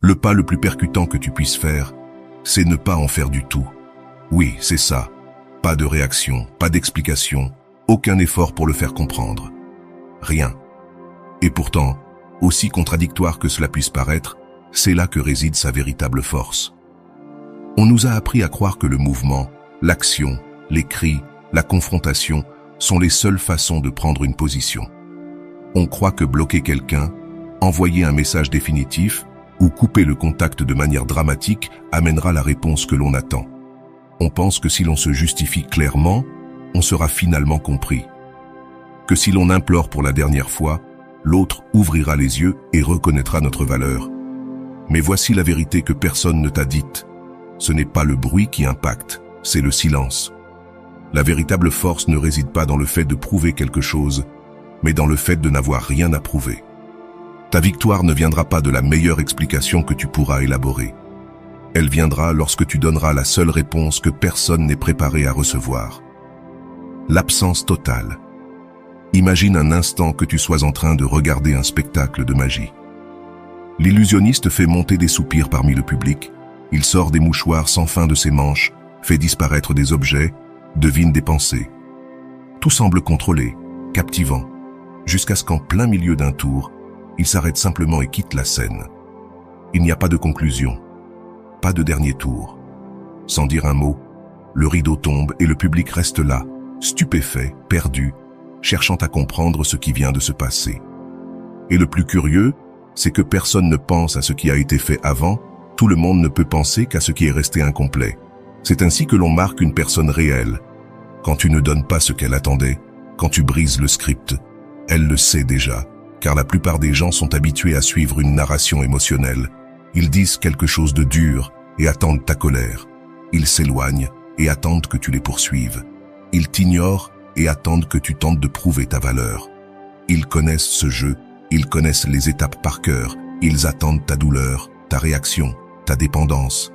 Le pas le plus percutant que tu puisses faire, c'est ne pas en faire du tout. Oui, c'est ça. Pas de réaction, pas d'explication, aucun effort pour le faire comprendre. Rien. Et pourtant, aussi contradictoire que cela puisse paraître, c'est là que réside sa véritable force. On nous a appris à croire que le mouvement, l'action, les cris, la confrontation sont les seules façons de prendre une position. On croit que bloquer quelqu'un, envoyer un message définitif ou couper le contact de manière dramatique amènera la réponse que l'on attend. On pense que si l'on se justifie clairement, on sera finalement compris. Que si l'on implore pour la dernière fois, l'autre ouvrira les yeux et reconnaîtra notre valeur. Mais voici la vérité que personne ne t'a dite. Ce n'est pas le bruit qui impacte, c'est le silence. La véritable force ne réside pas dans le fait de prouver quelque chose, mais dans le fait de n'avoir rien à prouver. Ta victoire ne viendra pas de la meilleure explication que tu pourras élaborer. Elle viendra lorsque tu donneras la seule réponse que personne n'est préparé à recevoir. L'absence totale. Imagine un instant que tu sois en train de regarder un spectacle de magie. L'illusionniste fait monter des soupirs parmi le public, il sort des mouchoirs sans fin de ses manches, fait disparaître des objets, devine des pensées. Tout semble contrôlé, captivant, jusqu'à ce qu'en plein milieu d'un tour, il s'arrête simplement et quitte la scène. Il n'y a pas de conclusion, pas de dernier tour. Sans dire un mot, le rideau tombe et le public reste là, stupéfait, perdu, cherchant à comprendre ce qui vient de se passer. Et le plus curieux, c'est que personne ne pense à ce qui a été fait avant, tout le monde ne peut penser qu'à ce qui est resté incomplet. C'est ainsi que l'on marque une personne réelle. Quand tu ne donnes pas ce qu'elle attendait, quand tu brises le script, elle le sait déjà, car la plupart des gens sont habitués à suivre une narration émotionnelle. Ils disent quelque chose de dur et attendent ta colère. Ils s'éloignent et attendent que tu les poursuives. Ils t'ignorent et attendent que tu tentes de prouver ta valeur. Ils connaissent ce jeu, ils connaissent les étapes par cœur, ils attendent ta douleur, ta réaction, ta dépendance.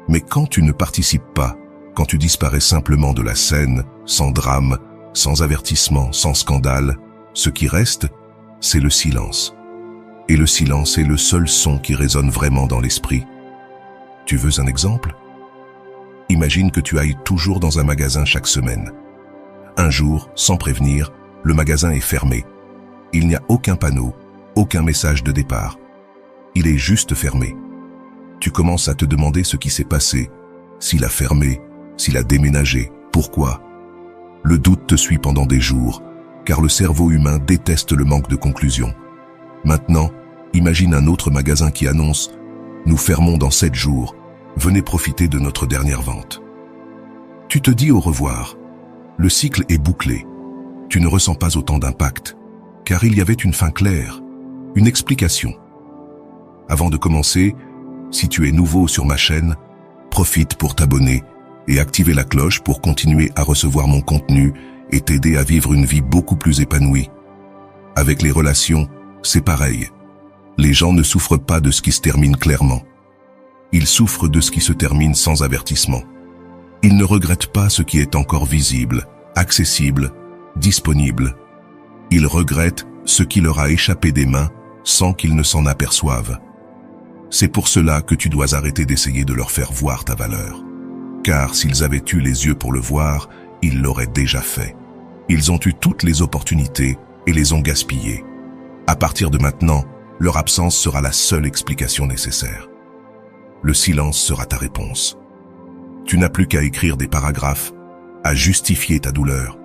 Mais quand tu ne participes pas, quand tu disparais simplement de la scène, sans drame, sans avertissement, sans scandale, ce qui reste, c'est le silence. Et le silence est le seul son qui résonne vraiment dans l'esprit. Tu veux un exemple? Imagine que tu ailles toujours dans un magasin chaque semaine. Un jour, sans prévenir, le magasin est fermé. Il n'y a aucun panneau, aucun message de départ. Il est juste fermé. Tu commences à te demander ce qui s'est passé, s'il a fermé, s'il a déménagé, pourquoi. Le doute te suit pendant des jours, car le cerveau humain déteste le manque de conclusion. Maintenant, imagine un autre magasin qui annonce « Nous fermons dans 7 jours, venez profiter de notre dernière vente ». Tu te dis au revoir. Le cycle est bouclé. Tu ne ressens pas autant d'impact, car il y avait une fin claire, une explication. Avant de commencer, si tu es nouveau sur ma chaîne, profite pour t'abonner et activer la cloche pour continuer à recevoir mon contenu et t'aider à vivre une vie beaucoup plus épanouie. Avec les relations, c'est pareil. Les gens ne souffrent pas de ce qui se termine clairement. Ils souffrent de ce qui se termine sans avertissement. Ils ne regrettent pas ce qui est encore visible, accessible, disponible. Ils regrettent ce qui leur a échappé des mains sans qu'ils ne s'en aperçoivent. C'est pour cela que tu dois arrêter d'essayer de leur faire voir ta valeur. Car s'ils avaient eu les yeux pour le voir, ils l'auraient déjà fait. Ils ont eu toutes les opportunités et les ont gaspillées. À partir de maintenant, leur absence sera la seule explication nécessaire. Le silence sera ta réponse. Tu n'as plus qu'à écrire des paragraphes, à justifier ta douleur.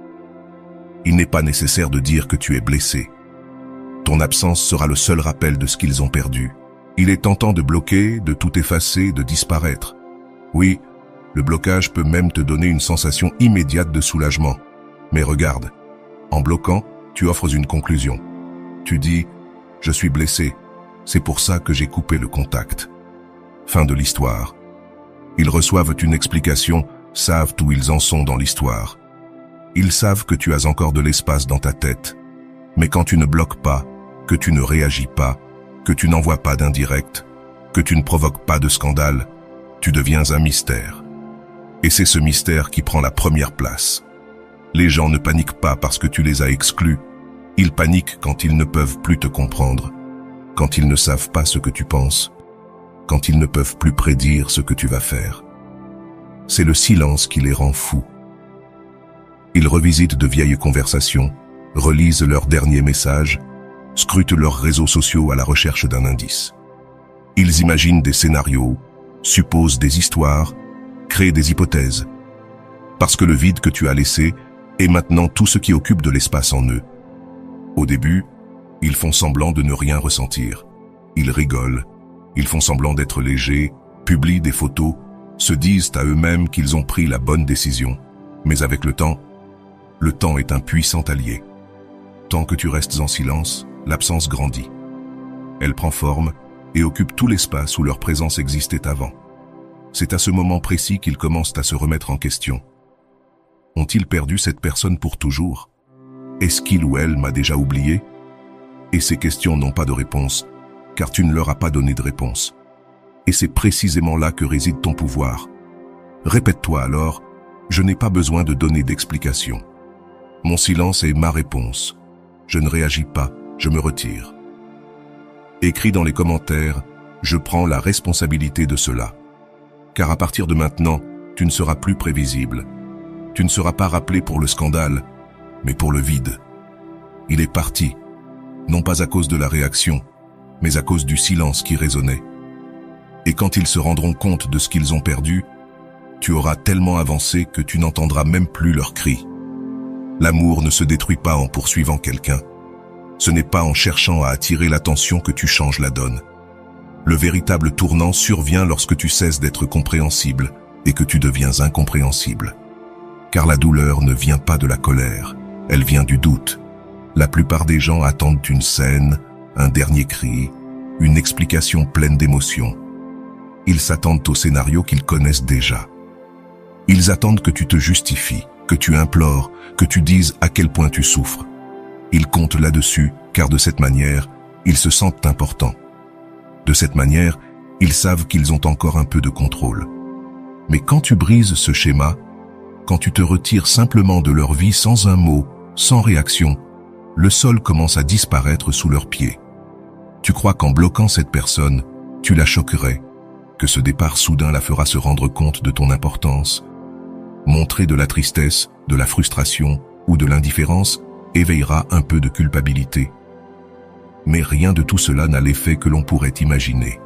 Il n'est pas nécessaire de dire que tu es blessé. Ton absence sera le seul rappel de ce qu'ils ont perdu. Il est tentant de bloquer, de tout effacer, de disparaître. Oui, le blocage peut même te donner une sensation immédiate de soulagement. Mais regarde, en bloquant, tu offres une conclusion. Tu dis « Je suis blessé, c'est pour ça que j'ai coupé le contact ». Fin de l'histoire. Ils reçoivent une explication, savent où ils en sont dans l'histoire. Ils savent que tu as encore de l'espace dans ta tête. Mais quand tu ne bloques pas, que tu ne réagis pas, que tu n'envoies pas d'indirect, que tu ne provoques pas de scandale, tu deviens un mystère. Et c'est ce mystère qui prend la première place. Les gens ne paniquent pas parce que tu les as exclus. Ils paniquent quand ils ne peuvent plus te comprendre, quand ils ne savent pas ce que tu penses. quand ils ne peuvent plus prédire ce que tu vas faire. C'est le silence qui les rend fous. Ils revisitent de vieilles conversations, relisent leurs derniers messages, scrutent leurs réseaux sociaux à la recherche d'un indice. Ils imaginent des scénarios, supposent des histoires, créent des hypothèses. Parce que le vide que tu as laissé est maintenant tout ce qui occupe de l'espace en eux. Au début, ils font semblant de ne rien ressentir. Ils rigolent, ils font semblant d'être légers, publient des photos, se disent à eux-mêmes qu'ils ont pris la bonne décision. Mais avec le temps est un puissant allié. Tant que tu restes en silence, l'absence grandit. Elle prend forme et occupe tout l'espace où leur présence existait avant. C'est à ce moment précis qu'ils commencent à se remettre en question. Ont-ils perdu cette personne pour toujours? Est-ce qu'il ou elle m'a déjà oublié? Et ces questions n'ont pas de réponse, car tu ne leur as pas donné de réponse. Et c'est précisément là que réside ton pouvoir. Répète-toi alors, je n'ai pas besoin de donner d'explication. Mon silence est ma réponse. Je ne réagis pas, je me retire. Écris dans les commentaires, je prends la responsabilité de cela. Car à partir de maintenant, tu ne seras plus prévisible. Tu ne seras pas rappelé pour le scandale, mais pour le vide. Il est parti, non pas à cause de la réaction, mais à cause du silence qui résonnait. Et quand ils se rendront compte de ce qu'ils ont perdu, tu auras tellement avancé que tu n'entendras même plus leurs cris. L'amour ne se détruit pas en poursuivant quelqu'un. Ce n'est pas en cherchant à attirer l'attention que tu changes la donne. Le véritable tournant survient lorsque tu cesses d'être compréhensible et que tu deviens incompréhensible. Car la douleur ne vient pas de la colère, elle vient du doute. La plupart des gens attendent une scène, un dernier cri, une explication pleine d'émotions. Ils s'attendent au scénario qu'ils connaissent déjà. Ils attendent que tu te justifies, que tu implores, que tu dises à quel point tu souffres. Ils comptent là-dessus, car de cette manière, ils se sentent importants. De cette manière, ils savent qu'ils ont encore un peu de contrôle. Mais quand tu brises ce schéma, quand tu te retires simplement de leur vie sans un mot, sans réaction, le sol commence à disparaître sous leurs pieds. Tu crois qu'en bloquant cette personne, tu la choquerais, que ce départ soudain la fera se rendre compte de ton importance. Montrer de la tristesse, de la frustration ou de l'indifférence éveillera un peu de culpabilité. Mais rien de tout cela n'a l'effet que l'on pourrait imaginer.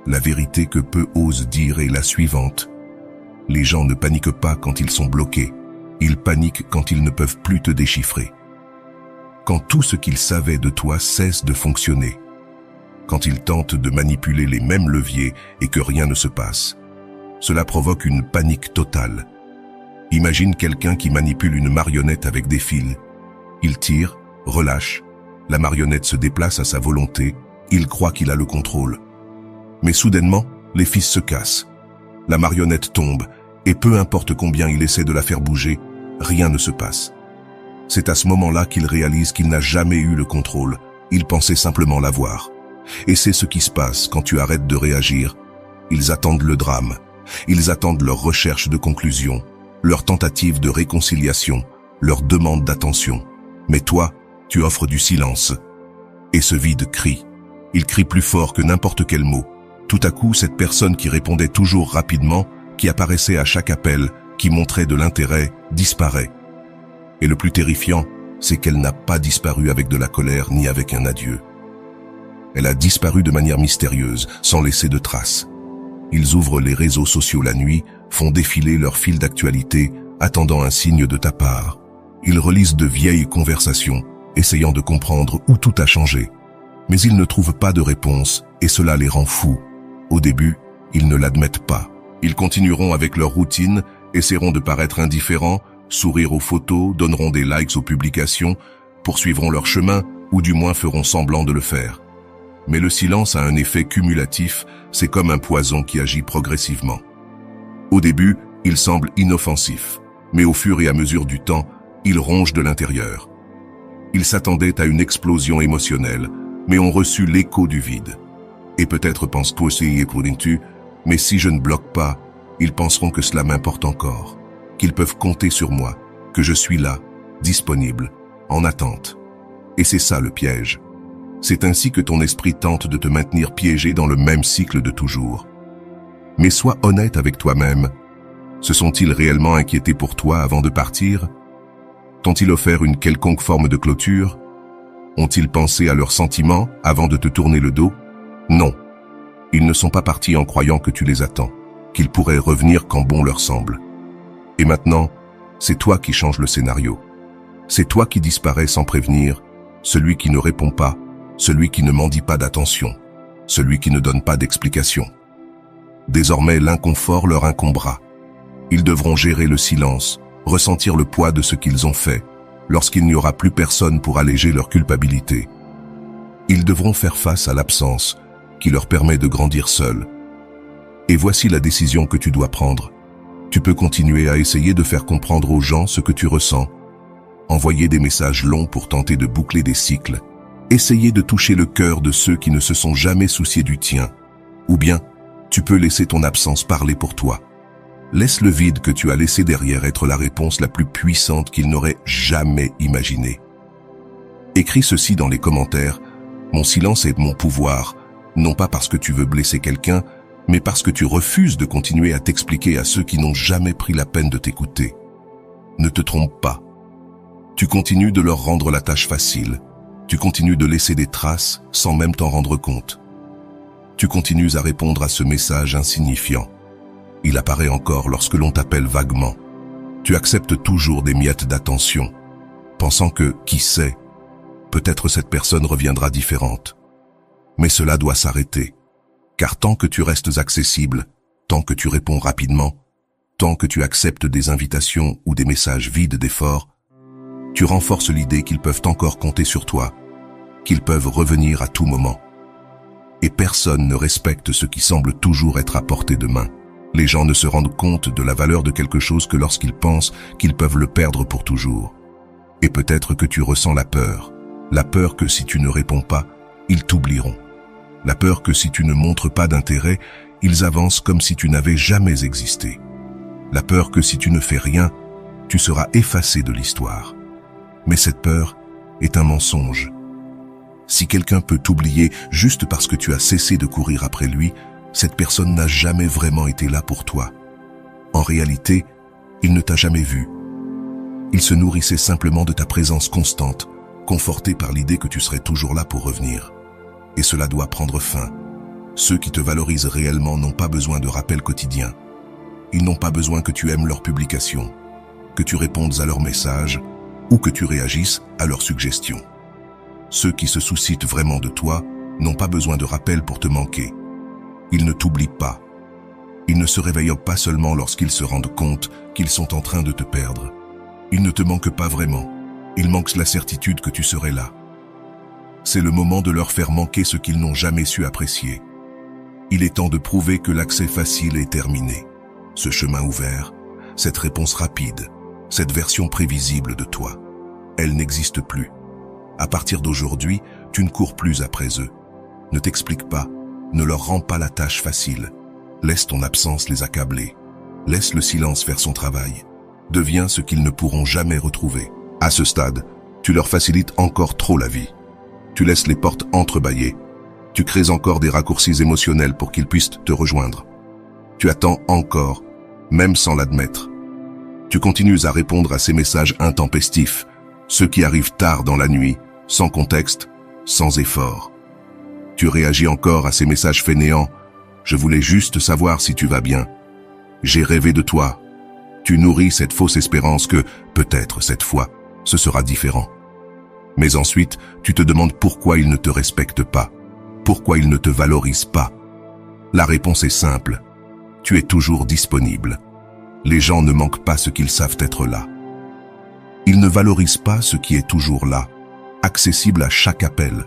La vérité que peu osent dire est la suivante. Les gens ne paniquent pas quand ils sont bloqués. Ils paniquent quand ils ne peuvent plus te déchiffrer. Quand tout ce qu'ils savaient de toi cesse de fonctionner. Quand ils tentent de manipuler les mêmes leviers et que rien ne se passe. Cela provoque une panique totale. Imagine quelqu'un qui manipule une marionnette avec des fils. Il tire, relâche. La marionnette se déplace à sa volonté. Il croit qu'il a le contrôle. Mais soudainement, les fils se cassent. La marionnette tombe, et peu importe combien il essaie de la faire bouger, rien ne se passe. C'est à ce moment-là qu'il réalise qu'il n'a jamais eu le contrôle. Il pensait simplement l'avoir. Et c'est ce qui se passe quand tu arrêtes de réagir. Ils attendent le drame. Ils attendent leur recherche de conclusion, leur tentative de réconciliation, leur demande d'attention. Mais toi, tu offres du silence. Et ce vide crie. Il crie plus fort que n'importe quel mot. Tout à coup, cette personne qui répondait toujours rapidement, qui apparaissait à chaque appel, qui montrait de l'intérêt, disparaît. Et le plus terrifiant, c'est qu'elle n'a pas disparu avec de la colère ni avec un adieu. Elle a disparu de manière mystérieuse, sans laisser de traces. Ils ouvrent les réseaux sociaux la nuit, font défiler leur fil d'actualité, attendant un signe de ta part. Ils relisent de vieilles conversations, essayant de comprendre où tout a changé. Mais ils ne trouvent pas de réponse, et cela les rend fous. Au début, ils ne l'admettent pas. Ils continueront avec leur routine, essaieront de paraître indifférents, sourire aux photos, donneront des likes aux publications, poursuivront leur chemin, ou du moins feront semblant de le faire. Mais le silence a un effet cumulatif, c'est comme un poison qui agit progressivement. Au début, il semble inoffensif, mais au fur et à mesure du temps, il ronge de l'intérieur. Ils s'attendaient à une explosion émotionnelle, mais ont reçu l'écho du vide. Et peut-être pensent-ils aussi tu, mais si je ne bloque pas, ils penseront que cela m'importe encore, qu'ils peuvent compter sur moi, que je suis là, disponible, en attente. Et c'est ça le piège. C'est ainsi que ton esprit tente de te maintenir piégé dans le même cycle de toujours. Mais sois honnête avec toi-même. Se sont-ils réellement inquiétés pour toi avant de partir? T'ont-ils offert une quelconque forme de clôture? Ont-ils pensé à leurs sentiments avant de te tourner le dos? Non. Ils ne sont pas partis en croyant que tu les attends, qu'ils pourraient revenir quand bon leur semble. Et maintenant, c'est toi qui changes le scénario. C'est toi qui disparais sans prévenir, celui qui ne répond pas, celui qui ne mendie pas d'attention, celui qui ne donne pas d'explication. Désormais, l'inconfort leur incombera. Ils devront gérer le silence, ressentir le poids de ce qu'ils ont fait, lorsqu'il n'y aura plus personne pour alléger leur culpabilité. Ils devront faire face à l'absence, qui leur permet de grandir seuls. Et voici la décision que tu dois prendre. Tu peux continuer à essayer de faire comprendre aux gens ce que tu ressens, envoyer des messages longs pour tenter de boucler des cycles, essayer de toucher le cœur de ceux qui ne se sont jamais souciés du tien, ou bien tu peux laisser ton absence parler pour toi. Laisse le vide que tu as laissé derrière être la réponse la plus puissante qu'ils n'auraient jamais imaginée. Écris ceci dans les commentaires. Mon silence est mon pouvoir, non pas parce que tu veux blesser quelqu'un, mais parce que tu refuses de continuer à t'expliquer à ceux qui n'ont jamais pris la peine de t'écouter. Ne te trompe pas. Tu continues de leur rendre la tâche facile. Tu continues de laisser des traces sans même t'en rendre compte. Tu continues à répondre à ce message insignifiant. Il apparaît encore lorsque l'on t'appelle vaguement. Tu acceptes toujours des miettes d'attention, pensant que, qui sait, peut-être cette personne reviendra différente. Mais cela doit s'arrêter, car tant que tu restes accessible, tant que tu réponds rapidement, tant que tu acceptes des invitations ou des messages vides d'efforts, tu renforces l'idée qu'ils peuvent encore compter sur toi, qu'ils peuvent revenir à tout moment. Et personne ne respecte ce qui semble toujours être à portée de main. Les gens ne se rendent compte de la valeur de quelque chose que lorsqu'ils pensent qu'ils peuvent le perdre pour toujours. Et peut-être que tu ressens la peur que si tu ne réponds pas, ils t'oublieront. La peur que si tu ne montres pas d'intérêt, ils avancent comme si tu n'avais jamais existé. La peur que si tu ne fais rien, tu seras effacé de l'histoire. Mais cette peur est un mensonge. Si quelqu'un peut t'oublier juste parce que tu as cessé de courir après lui, cette personne n'a jamais vraiment été là pour toi. En réalité, il ne t'a jamais vu. Il se nourrissait simplement de ta présence constante, conforté par l'idée que tu serais toujours là pour revenir. Et cela doit prendre fin. Ceux qui te valorisent réellement n'ont pas besoin de rappels quotidiens. Ils n'ont pas besoin que tu aimes leurs publications, que tu répondes à leurs messages ou que tu réagisses à leurs suggestions. Ceux qui se soucient vraiment de toi n'ont pas besoin de rappels pour te manquer. Ils ne t'oublient pas. Ils ne se réveillent pas seulement lorsqu'ils se rendent compte qu'ils sont en train de te perdre. Ils ne te manquent pas vraiment. Ils manquent la certitude que tu serais là. C'est le moment de leur faire manquer ce qu'ils n'ont jamais su apprécier. Il est temps de prouver que l'accès facile est terminé. Ce chemin ouvert, cette réponse rapide, cette version prévisible de toi, elle n'existe plus. À partir d'aujourd'hui, tu ne cours plus après eux. Ne t'explique pas. Ne leur rends pas la tâche facile. Laisse ton absence les accabler. Laisse le silence faire son travail. Deviens ce qu'ils ne pourront jamais retrouver. À ce stade, tu leur facilites encore trop la vie. Tu laisses les portes entrebâillées. Tu crées encore des raccourcis émotionnels pour qu'ils puissent te rejoindre. Tu attends encore, même sans l'admettre. Tu continues à répondre à ces messages intempestifs, ceux qui arrivent tard dans la nuit, sans contexte, sans effort. Tu réagis encore à ces messages fainéants. Je voulais juste savoir si tu vas bien. J'ai rêvé de toi. Tu nourris cette fausse espérance que, peut-être cette fois, ce sera différent. Mais ensuite, tu te demandes pourquoi ils ne te respectent pas, pourquoi ils ne te valorisent pas. La réponse est simple. Tu es toujours disponible. Les gens ne manquent pas ce qu'ils savent être là. Ils ne valorisent pas ce qui est toujours là, accessible à chaque appel.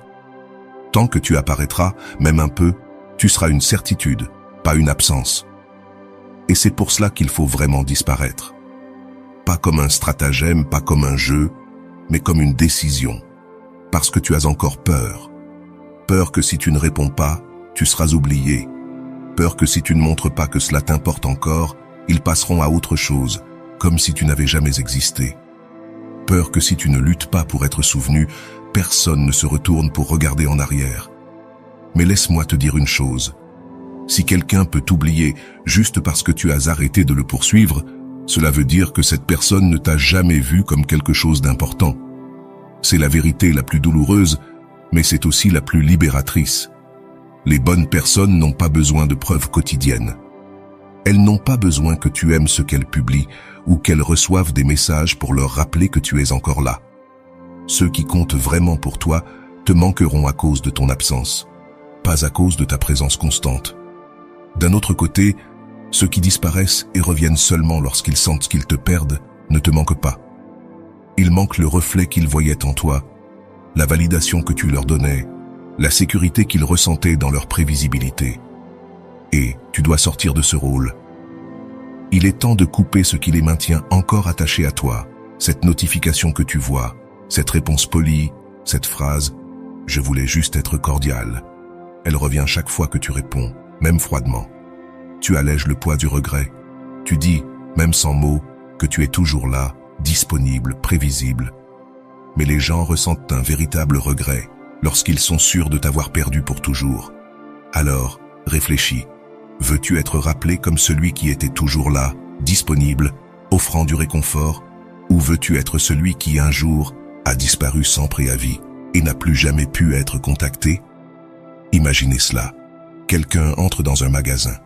Tant que tu apparaîtras, même un peu, tu seras une certitude, pas une absence. Et c'est pour cela qu'il faut vraiment disparaître. Pas comme un stratagème, pas comme un jeu, mais comme une décision. Parce que tu as encore peur. Peur que si tu ne réponds pas, tu seras oublié. Peur que si tu ne montres pas que cela t'importe encore, ils passeront à autre chose, comme si tu n'avais jamais existé. Peur que si tu ne luttes pas pour être souvenu, personne ne se retourne pour regarder en arrière. Mais laisse-moi te dire une chose. Si quelqu'un peut t'oublier juste parce que tu as arrêté de le poursuivre, cela veut dire que cette personne ne t'a jamais vu comme quelque chose d'important. C'est la vérité la plus douloureuse, mais c'est aussi la plus libératrice. Les bonnes personnes n'ont pas besoin de preuves quotidiennes. Elles n'ont pas besoin que tu aimes ce qu'elles publient ou qu'elles reçoivent des messages pour leur rappeler que tu es encore là. Ceux qui comptent vraiment pour toi te manqueront à cause de ton absence, pas à cause de ta présence constante. D'un autre côté, ceux qui disparaissent et reviennent seulement lorsqu'ils sentent qu'ils te perdent ne te manquent pas. Ils manquent le reflet qu'ils voyaient en toi, la validation que tu leur donnais, la sécurité qu'ils ressentaient dans leur prévisibilité. Et tu dois sortir de ce rôle. Il est temps de couper ce qui les maintient encore attachés à toi, cette notification que tu vois, cette réponse polie, cette phrase « Je voulais juste être cordial ». Elle revient chaque fois que tu réponds, même froidement. Tu allèges le poids du regret. Tu dis, même sans mots, que tu es toujours là, disponible, prévisible. Mais les gens ressentent un véritable regret lorsqu'ils sont sûrs de t'avoir perdu pour toujours. Alors, réfléchis. Veux-tu être rappelé comme celui qui était toujours là, disponible, offrant du réconfort, ou veux-tu être celui qui un jour a disparu sans préavis et n'a plus jamais pu être contacté? Imaginez cela. Quelqu'un entre dans un magasin.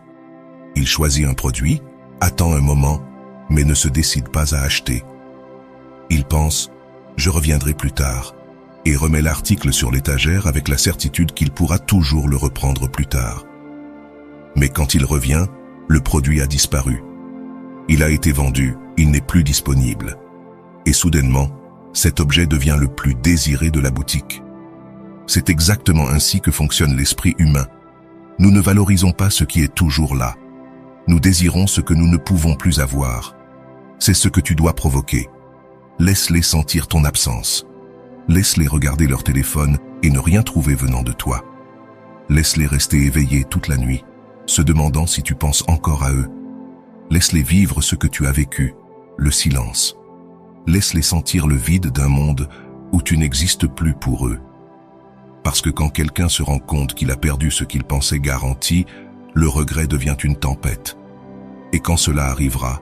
Il choisit un produit, attend un moment, mais ne se décide pas à acheter. Il pense « Je reviendrai plus tard » et remet l'article sur l'étagère avec la certitude qu'il pourra toujours le reprendre plus tard. Mais quand il revient, le produit a disparu. Il a été vendu, il n'est plus disponible. Et soudainement, cet objet devient le plus désiré de la boutique. C'est exactement ainsi que fonctionne l'esprit humain. Nous ne valorisons pas ce qui est toujours là. Nous désirons ce que nous ne pouvons plus avoir. C'est ce que tu dois provoquer. Laisse-les sentir ton absence. Laisse-les regarder leur téléphone et ne rien trouver venant de toi. Laisse-les rester éveillés toute la nuit, se demandant si tu penses encore à eux. Laisse-les vivre ce que tu as vécu, le silence. Laisse-les sentir le vide d'un monde où tu n'existes plus pour eux. Parce que quand quelqu'un se rend compte qu'il a perdu ce qu'il pensait garanti, le regret devient une tempête. Et quand cela arrivera,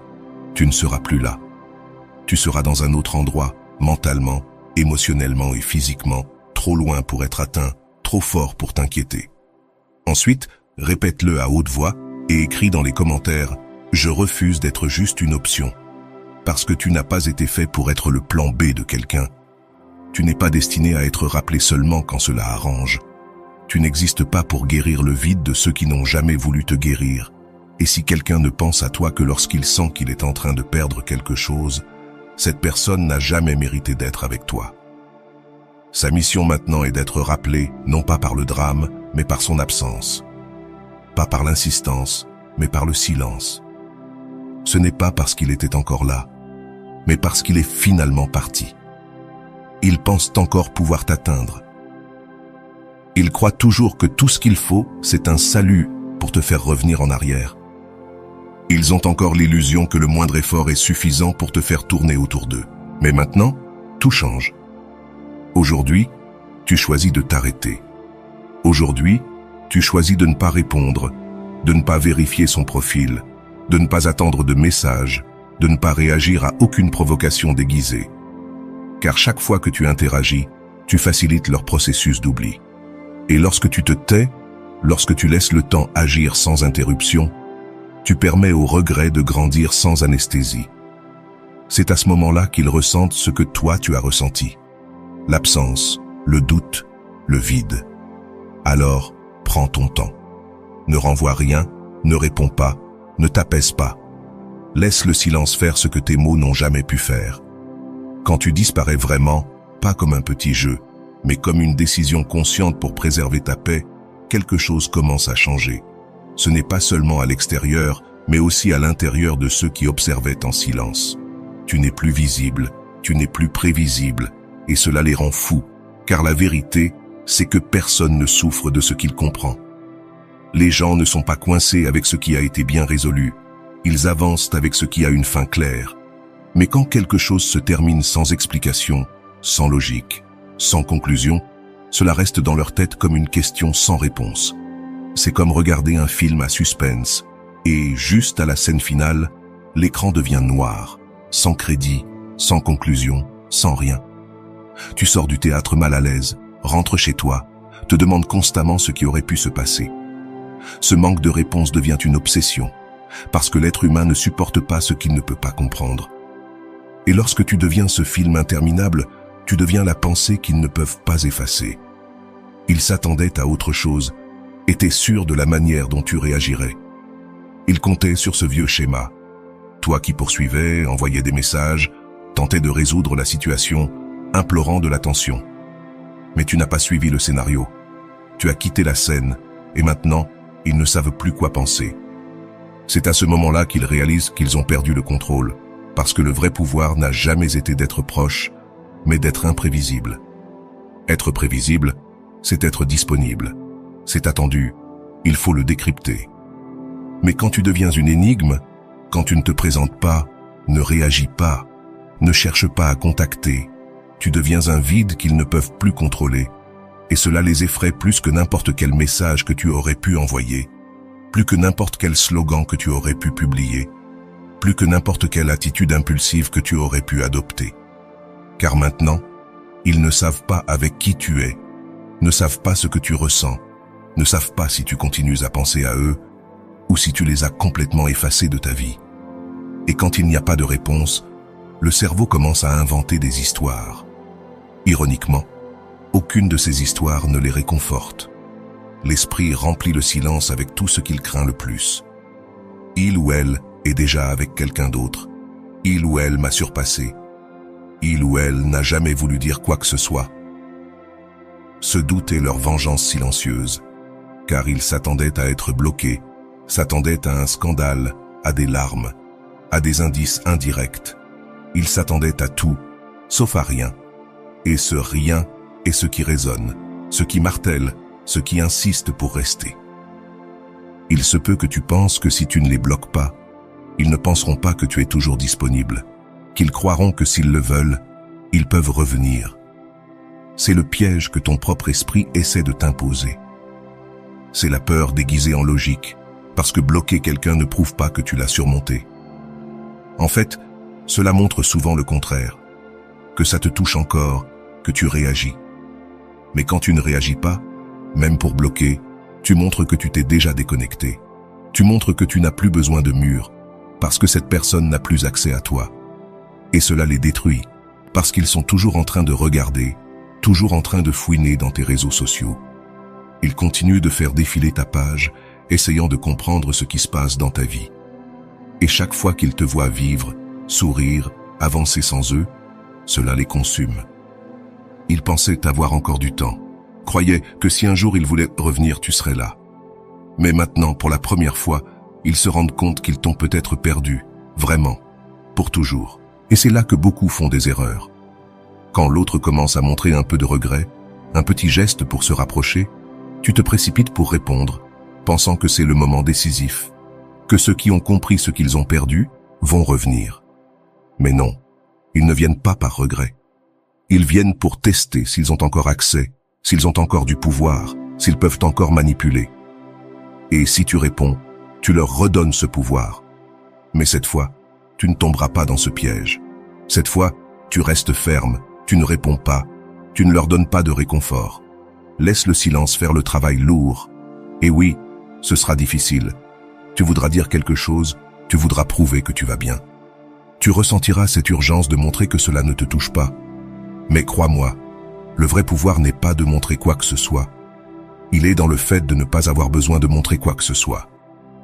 tu ne seras plus là. Tu seras dans un autre endroit, mentalement, émotionnellement et physiquement, trop loin pour être atteint, trop fort pour t'inquiéter. Ensuite, répète-le à haute voix et écris dans les commentaires « Je refuse d'être juste une option ». Parce que tu n'as pas été fait pour être le plan B de quelqu'un. Tu n'es pas destiné à être rappelé seulement quand cela arrange. Tu n'existes pas pour guérir le vide de ceux qui n'ont jamais voulu te guérir. Et si quelqu'un ne pense à toi que lorsqu'il sent qu'il est en train de perdre quelque chose, cette personne n'a jamais mérité d'être avec toi. Sa mission maintenant est d'être rappelé, non pas par le drame, mais par son absence. Pas par l'insistance, mais par le silence. Ce n'est pas parce qu'il était encore là, mais parce qu'il est finalement parti. Ils pensent encore pouvoir t'atteindre. Ils croient toujours que tout ce qu'il faut, c'est un salut pour te faire revenir en arrière. Ils ont encore l'illusion que le moindre effort est suffisant pour te faire tourner autour d'eux. Mais maintenant, tout change. Aujourd'hui, tu choisis de t'arrêter. Aujourd'hui, tu choisis de ne pas répondre, de ne pas vérifier son profil, de ne pas attendre de messages, de ne pas réagir à aucune provocation déguisée. Car chaque fois que tu interagis, tu facilites leur processus d'oubli. Et lorsque tu te tais, lorsque tu laisses le temps agir sans interruption, tu permets au regret de grandir sans anesthésie. C'est à ce moment-là qu'ils ressentent ce que toi tu as ressenti. L'absence, le doute, le vide. Alors, prends ton temps. Ne renvoie rien, ne réponds pas, ne t'apaise pas. Laisse le silence faire ce que tes mots n'ont jamais pu faire. Quand tu disparais vraiment, pas comme un petit jeu, mais comme une décision consciente pour préserver ta paix, quelque chose commence à changer. Ce n'est pas seulement à l'extérieur, mais aussi à l'intérieur de ceux qui observaient en silence. Tu n'es plus visible, tu n'es plus prévisible, et cela les rend fous, car la vérité, c'est que personne ne souffre de ce qu'il comprend. Les gens ne sont pas coincés avec ce qui a été bien résolu, ils avancent avec ce qui a une fin claire. Mais quand quelque chose se termine sans explication, sans logique, sans conclusion, cela reste dans leur tête comme une question sans réponse. C'est comme regarder un film à suspense, et juste à la scène finale, l'écran devient noir, sans crédit, sans conclusion, sans rien. Tu sors du théâtre mal à l'aise, rentres chez toi, te demandes constamment ce qui aurait pu se passer. Ce manque de réponse devient une obsession, parce que l'être humain ne supporte pas ce qu'il ne peut pas comprendre. Et lorsque tu deviens ce film interminable, tu deviens la pensée qu'ils ne peuvent pas effacer. Ils s'attendaient à autre chose, étaient sûrs de la manière dont tu réagirais. Ils comptaient sur ce vieux schéma. Toi qui poursuivais, envoyais des messages, tentais de résoudre la situation, implorant de l'attention. Mais tu n'as pas suivi le scénario. Tu as quitté la scène, et maintenant, ils ne savent plus quoi penser. C'est à ce moment-là qu'ils réalisent qu'ils ont perdu le contrôle, parce que le vrai pouvoir n'a jamais été d'être proche, mais d'être imprévisible. Être prévisible, c'est être disponible. C'est attendu, il faut le décrypter. Mais quand tu deviens une énigme, quand tu ne te présentes pas, ne réagis pas, ne cherche pas à contacter, tu deviens un vide qu'ils ne peuvent plus contrôler, et cela les effraie plus que n'importe quel message que tu aurais pu envoyer, plus que n'importe quel slogan que tu aurais pu publier, plus que n'importe quelle attitude impulsive que tu aurais pu adopter. Car maintenant, ils ne savent pas avec qui tu es, ne savent pas ce que tu ressens, ne savent pas si tu continues à penser à eux ou si tu les as complètement effacés de ta vie. Et quand il n'y a pas de réponse, le cerveau commence à inventer des histoires. Ironiquement, aucune de ces histoires ne les réconforte. L'esprit remplit le silence avec tout ce qu'il craint le plus. Il ou elle est déjà avec quelqu'un d'autre. Il ou elle m'a surpassé. Il ou elle n'a jamais voulu dire quoi que ce soit. Ce doute est leur vengeance silencieuse, car ils s'attendaient à être bloqués, s'attendaient à un scandale, à des larmes, à des indices indirects. Ils s'attendaient à tout, sauf à rien. Et ce rien est ce qui résonne, ce qui martèle, ce qui insiste pour rester. Il se peut que tu penses que si tu ne les bloques pas, ils ne penseront pas que tu es toujours disponible, qu'ils croiront que s'ils le veulent, ils peuvent revenir. C'est le piège que ton propre esprit essaie de t'imposer. C'est la peur déguisée en logique, parce que bloquer quelqu'un ne prouve pas que tu l'as surmonté. En fait, cela montre souvent le contraire, que ça te touche encore, que tu réagis. Mais quand tu ne réagis pas, même pour bloquer, tu montres que tu t'es déjà déconnecté. Tu montres que tu n'as plus besoin de murs, parce que cette personne n'a plus accès à toi. Et cela les détruit, parce qu'ils sont toujours en train de regarder, toujours en train de fouiner dans tes réseaux sociaux. Ils continuent de faire défiler ta page, essayant de comprendre ce qui se passe dans ta vie. Et chaque fois qu'ils te voient vivre, sourire, avancer sans eux, cela les consume. Ils pensaient avoir encore du temps, croyaient que si un jour ils voulaient revenir, tu serais là. Mais maintenant, pour la première fois, ils se rendent compte qu'ils t'ont peut-être perdu, vraiment, pour toujours. Et c'est là que beaucoup font des erreurs. Quand l'autre commence à montrer un peu de regret, un petit geste pour se rapprocher, tu te précipites pour répondre, pensant que c'est le moment décisif, que ceux qui ont compris ce qu'ils ont perdu vont revenir. Mais non, ils ne viennent pas par regret. Ils viennent pour tester s'ils ont encore accès, s'ils ont encore du pouvoir, s'ils peuvent encore manipuler. Et si tu réponds, tu leur redonnes ce pouvoir. Mais cette fois, tu ne tomberas pas dans ce piège. Cette fois, tu restes ferme, tu ne réponds pas, tu ne leur donnes pas de réconfort. Laisse le silence faire le travail lourd. Et oui, ce sera difficile. Tu voudras dire quelque chose, tu voudras prouver que tu vas bien. Tu ressentiras cette urgence de montrer que cela ne te touche pas. Mais crois-moi, le vrai pouvoir n'est pas de montrer quoi que ce soit. Il est dans le fait de ne pas avoir besoin de montrer quoi que ce soit.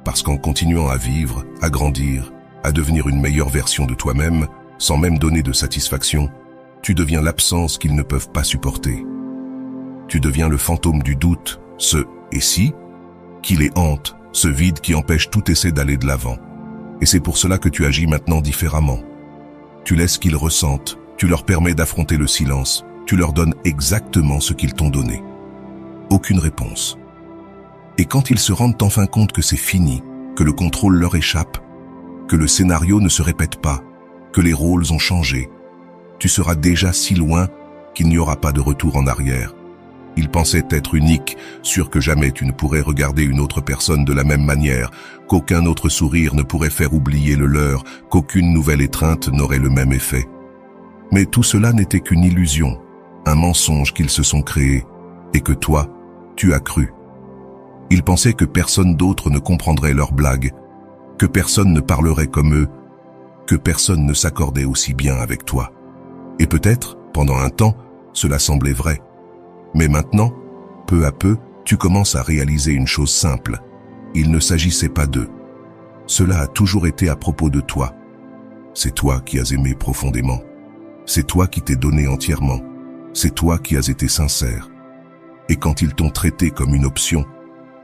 Parce qu'en continuant à vivre, à grandir, à devenir une meilleure version de toi-même, sans même donner de satisfaction, tu deviens l'absence qu'ils ne peuvent pas supporter. Tu deviens le fantôme du doute, ce « et si » qui les hante, ce vide qui empêche tout essai d'aller de l'avant. Et c'est pour cela que tu agis maintenant différemment. Tu laisses qu'ils ressentent, tu leur permets d'affronter le silence, tu leur donnes exactement ce qu'ils t'ont donné. Aucune réponse. Et quand ils se rendent enfin compte que c'est fini, que le contrôle leur échappe, que le scénario ne se répète pas, que les rôles ont changé, tu seras déjà si loin qu'il n'y aura pas de retour en arrière. Il pensait être unique, sûr que jamais tu ne pourrais regarder une autre personne de la même manière, qu'aucun autre sourire ne pourrait faire oublier le leur, qu'aucune nouvelle étreinte n'aurait le même effet. Mais tout cela n'était qu'une illusion, un mensonge qu'ils se sont créés, et que toi, tu as cru. Ils pensaient que personne d'autre ne comprendrait leurs blagues, que personne ne parlerait comme eux, que personne ne s'accordait aussi bien avec toi. Et peut-être, pendant un temps, cela semblait vrai. Mais maintenant, peu à peu, tu commences à réaliser une chose simple. Il ne s'agissait pas d'eux. Cela a toujours été à propos de toi. C'est toi qui as aimé profondément. C'est toi qui t'es donné entièrement. C'est toi qui as été sincère. Et quand ils t'ont traité comme une option,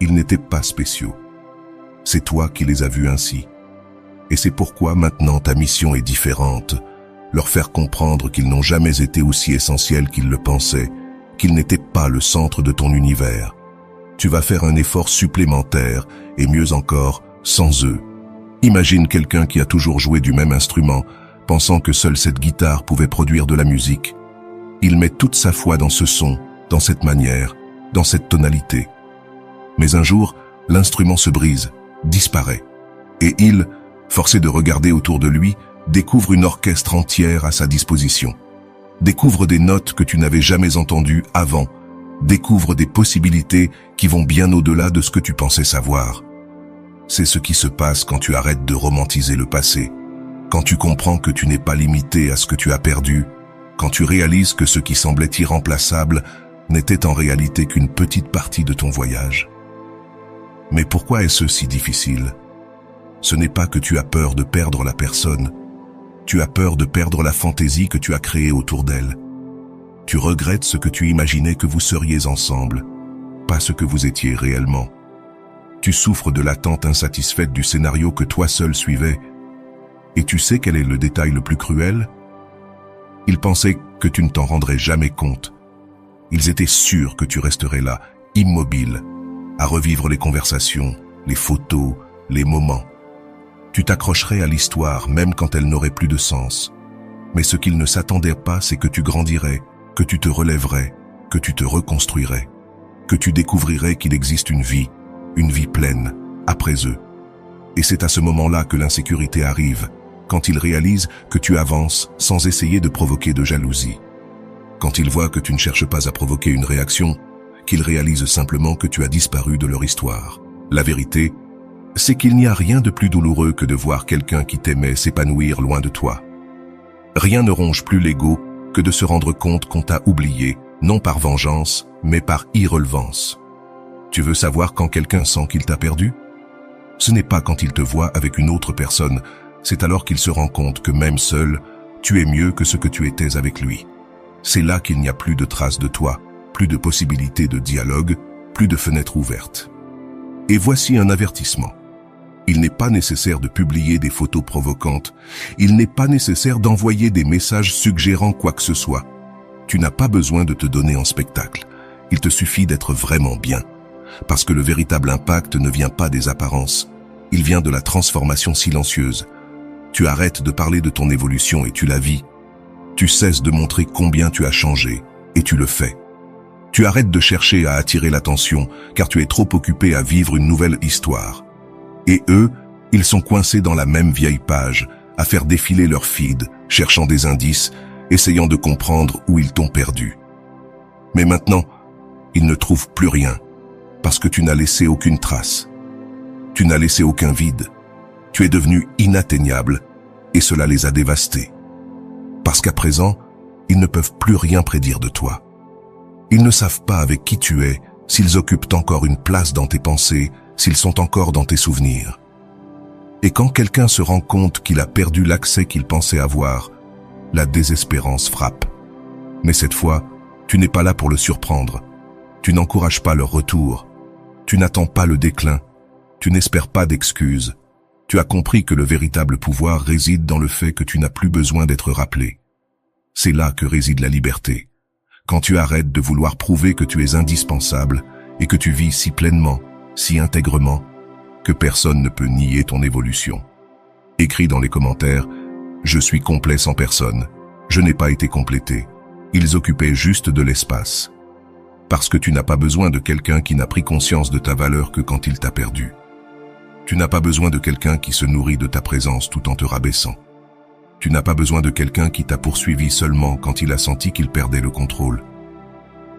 ils n'étaient pas spéciaux. C'est toi qui les as vus ainsi. Et c'est pourquoi maintenant ta mission est différente. Leur faire comprendre qu'ils n'ont jamais été aussi essentiels qu'ils le pensaient, qu'ils n'étaient pas le centre de ton univers. Tu vas faire un effort supplémentaire, et mieux encore, sans eux. Imagine quelqu'un qui a toujours joué du même instrument, pensant que seule cette guitare pouvait produire de la musique. Il met toute sa foi dans ce son, dans cette manière, dans cette tonalité. Mais un jour, l'instrument se brise, disparaît. Et il, forcé de regarder autour de lui, découvre une orchestre entière à sa disposition. Découvre des notes que tu n'avais jamais entendues avant. Découvre des possibilités qui vont bien au-delà de ce que tu pensais savoir. C'est ce qui se passe quand tu arrêtes de romantiser le passé, quand tu comprends que tu n'es pas limité à ce que tu as perdu, quand tu réalises que ce qui semblait irremplaçable n'était en réalité qu'une petite partie de ton voyage. Mais pourquoi est-ce si difficile? Ce n'est pas que tu as peur de perdre la personne. Tu as peur de perdre la fantaisie que tu as créée autour d'elle. Tu regrettes ce que tu imaginais que vous seriez ensemble, pas ce que vous étiez réellement. Tu souffres de l'attente insatisfaite du scénario que toi seul suivais. Et tu sais quel est le détail le plus cruel? Ils pensaient que tu ne t'en rendrais jamais compte. Ils étaient sûrs que tu resterais là, immobile, à revivre les conversations, les photos, les moments. Tu t'accrocherais à l'histoire même quand elle n'aurait plus de sens. Mais ce qu'ils ne s'attendaient pas, c'est que tu grandirais, que tu te relèverais, que tu te reconstruirais, que tu découvrirais qu'il existe une vie pleine, après eux. Et c'est à ce moment-là que l'insécurité arrive, quand ils réalisent que tu avances sans essayer de provoquer de jalousie. Quand ils voient que tu ne cherches pas à provoquer une réaction, qu'ils réalisent simplement que tu as disparu de leur histoire. La vérité, c'est qu'il n'y a rien de plus douloureux que de voir quelqu'un qui t'aimait s'épanouir loin de toi. Rien ne ronge plus l'ego que de se rendre compte qu'on t'a oublié, non par vengeance, mais par irrelevance. Tu veux savoir quand quelqu'un sent qu'il t'a perdu? Ce n'est pas quand il te voit avec une autre personne, c'est alors qu'il se rend compte que même seul, tu es mieux que ce que tu étais avec lui. C'est là qu'il n'y a plus de traces de toi, plus de possibilités de dialogue, plus de fenêtres ouvertes. Et voici un avertissement. Il n'est pas nécessaire de publier des photos provocantes. Il n'est pas nécessaire d'envoyer des messages suggérant quoi que ce soit. Tu n'as pas besoin de te donner en spectacle. Il te suffit d'être vraiment bien. Parce que le véritable impact ne vient pas des apparences. Il vient de la transformation silencieuse. Tu arrêtes de parler de ton évolution et tu la vis. Tu cesses de montrer combien tu as changé et tu le fais. Tu arrêtes de chercher à attirer l'attention car tu es trop occupé à vivre une nouvelle histoire. Et eux, ils sont coincés dans la même vieille page, à faire défiler leur feed, cherchant des indices, essayant de comprendre où ils t'ont perdu. Mais maintenant, ils ne trouvent plus rien, parce que tu n'as laissé aucune trace. Tu n'as laissé aucun vide. Tu es devenu inatteignable, et cela les a dévastés. Parce qu'à présent, ils ne peuvent plus rien prédire de toi. Ils ne savent pas avec qui tu es, s'ils occupent encore une place dans tes pensées, s'ils sont encore dans tes souvenirs. Et quand quelqu'un se rend compte qu'il a perdu l'accès qu'il pensait avoir, la désespérance frappe. Mais cette fois, tu n'es pas là pour le surprendre. Tu n'encourages pas leur retour. Tu n'attends pas le déclin. Tu n'espères pas d'excuses. Tu as compris que le véritable pouvoir réside dans le fait que tu n'as plus besoin d'être rappelé. C'est là que réside la liberté. Quand tu arrêtes de vouloir prouver que tu es indispensable et que tu vis si pleinement, si intègrement, que personne ne peut nier ton évolution. Écris dans les commentaires « Je suis complet sans personne. Je n'ai pas été complété. Ils occupaient juste de l'espace. Parce que tu n'as pas besoin de quelqu'un qui n'a pris conscience de ta valeur que quand il t'a perdu. Tu n'as pas besoin de quelqu'un qui se nourrit de ta présence tout en te rabaissant. Tu n'as pas besoin de quelqu'un qui t'a poursuivi seulement quand il a senti qu'il perdait le contrôle.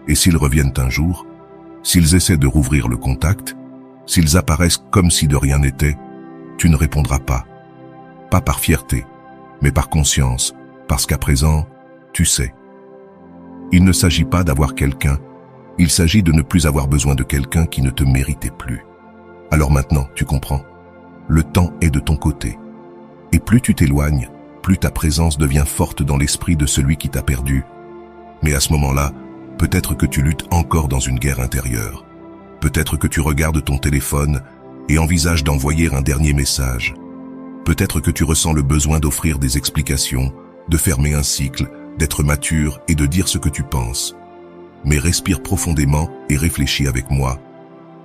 Et s'ils reviennent un jour, s'ils essaient de rouvrir le contact, s'ils apparaissent comme si de rien n'était, tu ne répondras pas. Pas par fierté, mais par conscience, parce qu'à présent, tu sais. Il ne s'agit pas d'avoir quelqu'un, il s'agit de ne plus avoir besoin de quelqu'un qui ne te méritait plus. Alors maintenant, tu comprends. Le temps est de ton côté. Et plus tu t'éloignes, plus ta présence devient forte dans l'esprit de celui qui t'a perdu. Mais à ce moment-là, peut-être que tu luttes encore dans une guerre intérieure. Peut-être que tu regardes ton téléphone et envisages d'envoyer un dernier message. Peut-être que tu ressens le besoin d'offrir des explications, de fermer un cycle, d'être mature et de dire ce que tu penses. Mais respire profondément et réfléchis avec moi.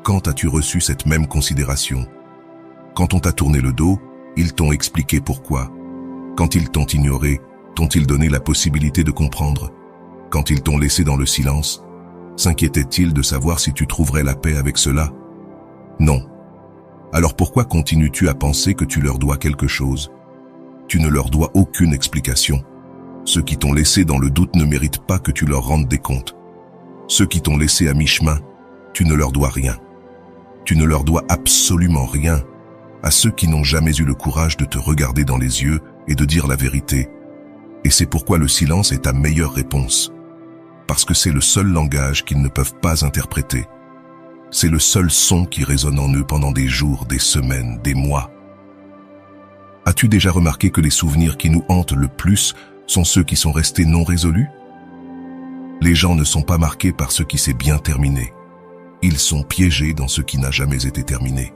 Quand as-tu reçu cette même considération? Quand on t'a tourné le dos, ils t'ont expliqué pourquoi. Quand ils t'ont ignoré, t'ont-ils donné la possibilité de comprendre? Quand ils t'ont laissé dans le silence, s'inquiétaient-ils de savoir si tu trouverais la paix avec cela? Non. Alors pourquoi continues-tu à penser que tu leur dois quelque chose? Tu ne leur dois aucune explication. Ceux qui t'ont laissé dans le doute ne méritent pas que tu leur rendes des comptes. Ceux qui t'ont laissé à mi-chemin, tu ne leur dois rien. Tu ne leur dois absolument rien. À ceux qui n'ont jamais eu le courage de te regarder dans les yeux et de dire la vérité. Et c'est pourquoi le silence est ta meilleure réponse. Parce que c'est le seul langage qu'ils ne peuvent pas interpréter. C'est le seul son qui résonne en eux pendant des jours, des semaines, des mois. As-tu déjà remarqué que les souvenirs qui nous hantent le plus sont ceux qui sont restés non résolus? Les gens ne sont pas marqués par ce qui s'est bien terminé. Ils sont piégés dans ce qui n'a jamais été terminé.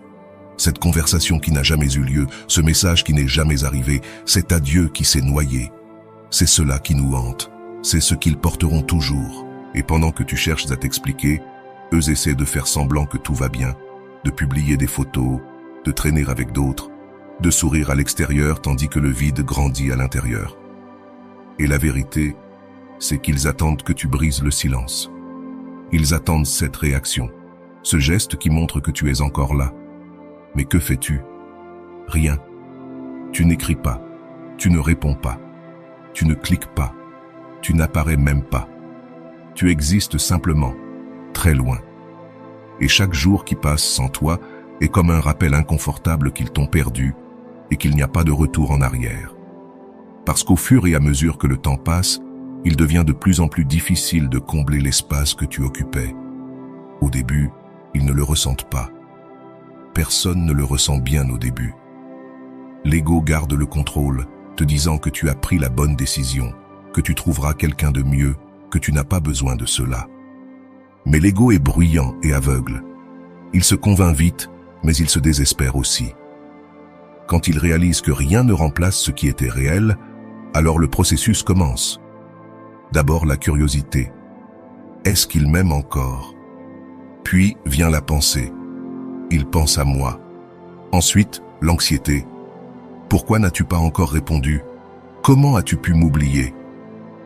Cette conversation qui n'a jamais eu lieu, ce message qui n'est jamais arrivé, cet adieu qui s'est noyé. C'est cela qui nous hante. C'est ce qu'ils porteront toujours. Et pendant que tu cherches à t'expliquer, eux essaient de faire semblant que tout va bien, de publier des photos, de traîner avec d'autres, de sourire à l'extérieur tandis que le vide grandit à l'intérieur. Et la vérité, c'est qu'ils attendent que tu brises le silence. Ils attendent cette réaction, ce geste qui montre que tu es encore là. Mais que fais-tu? Rien. Tu n'écris pas, tu ne réponds pas, tu ne cliques pas, tu n'apparais même pas. Tu existes simplement, très loin. Et chaque jour qui passe sans toi est comme un rappel inconfortable qu'ils t'ont perdu et qu'il n'y a pas de retour en arrière. Parce qu'au fur et à mesure que le temps passe, il devient de plus en plus difficile de combler l'espace que tu occupais. Au début, ils ne le ressentent pas. Personne ne le ressent bien au début. L'ego garde le contrôle, te disant que tu as pris la bonne décision, que tu trouveras quelqu'un de mieux, que tu n'as pas besoin de cela. Mais l'ego est bruyant et aveugle. Il se convainc vite, mais il se désespère aussi. Quand il réalise que rien ne remplace ce qui était réel, alors le processus commence. D'abord la curiosité. Est-ce qu'il m'aime encore? Puis vient la pensée. Il pense à moi. Ensuite, l'anxiété. Pourquoi n'as-tu pas encore répondu? Comment as-tu pu m'oublier?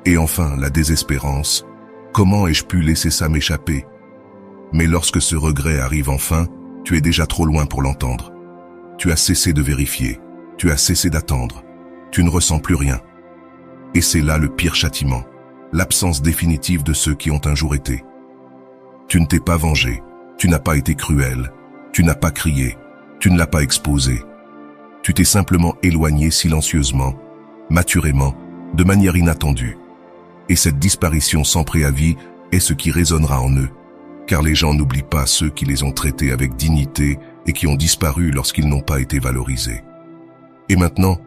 Et enfin, la désespérance. Comment ai-je pu laisser ça m'échapper? Mais lorsque ce regret arrive enfin, tu es déjà trop loin pour l'entendre. Tu as cessé de vérifier. Tu as cessé d'attendre. Tu ne ressens plus rien. Et c'est là le pire châtiment. L'absence définitive de ceux qui ont un jour été. Tu ne t'es pas vengé. Tu n'as pas été cruel. Tu n'as pas crié, tu ne l'as pas exposé. Tu t'es simplement éloigné silencieusement, maturément, de manière inattendue. Et cette disparition sans préavis est ce qui résonnera en eux, car les gens n'oublient pas ceux qui les ont traités avec dignité et qui ont disparu lorsqu'ils n'ont pas été valorisés. Et maintenant,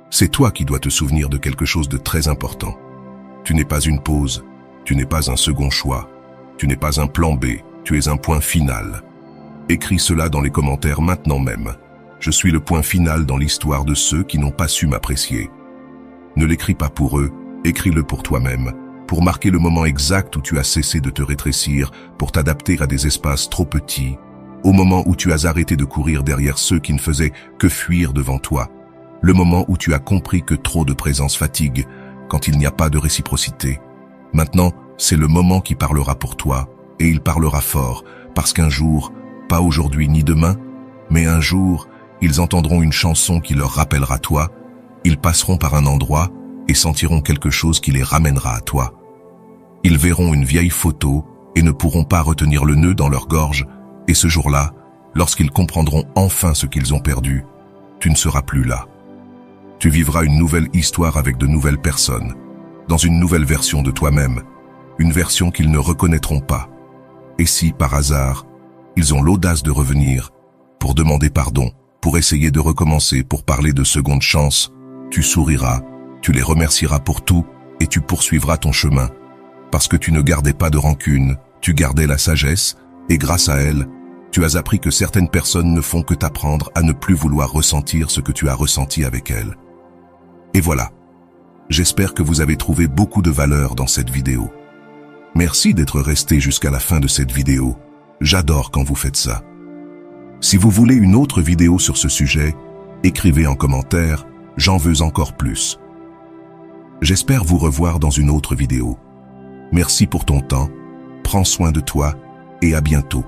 c'est toi qui dois te souvenir de quelque chose de très important. Tu n'es pas une pause, tu n'es pas un second choix, tu n'es pas un plan B, tu es un point final. Écris cela dans les commentaires maintenant même. Je suis le point final dans l'histoire de ceux qui n'ont pas su m'apprécier. Ne l'écris pas pour eux, écris-le pour toi-même, pour marquer le moment exact où tu as cessé de te rétrécir, pour t'adapter à des espaces trop petits, au moment où tu as arrêté de courir derrière ceux qui ne faisaient que fuir devant toi, le moment où tu as compris que trop de présence fatigue quand il n'y a pas de réciprocité. Maintenant, c'est le moment qui parlera pour toi, et il parlera fort, parce qu'un jour, pas aujourd'hui ni demain, mais un jour, ils entendront une chanson qui leur rappellera toi, ils passeront par un endroit et sentiront quelque chose qui les ramènera à toi. Ils verront une vieille photo et ne pourront pas retenir le nœud dans leur gorge, et ce jour-là, lorsqu'ils comprendront enfin ce qu'ils ont perdu, tu ne seras plus là. Tu vivras une nouvelle histoire avec de nouvelles personnes, dans une nouvelle version de toi-même, une version qu'ils ne reconnaîtront pas. Et si, par hasard, ils ont l'audace de revenir, pour demander pardon, pour essayer de recommencer, pour parler de seconde chance, tu souriras, tu les remercieras pour tout et tu poursuivras ton chemin. Parce que tu ne gardais pas de rancune, tu gardais la sagesse et grâce à elle, tu as appris que certaines personnes ne font que t'apprendre à ne plus vouloir ressentir ce que tu as ressenti avec elles. Et voilà. J'espère que vous avez trouvé beaucoup de valeur dans cette vidéo. Merci d'être resté jusqu'à la fin de cette vidéo. J'adore quand vous faites ça. Si vous voulez une autre vidéo sur ce sujet, écrivez en commentaire « J'en veux encore plus ». J'espère vous revoir dans une autre vidéo. Merci pour ton temps, prends soin de toi et à bientôt.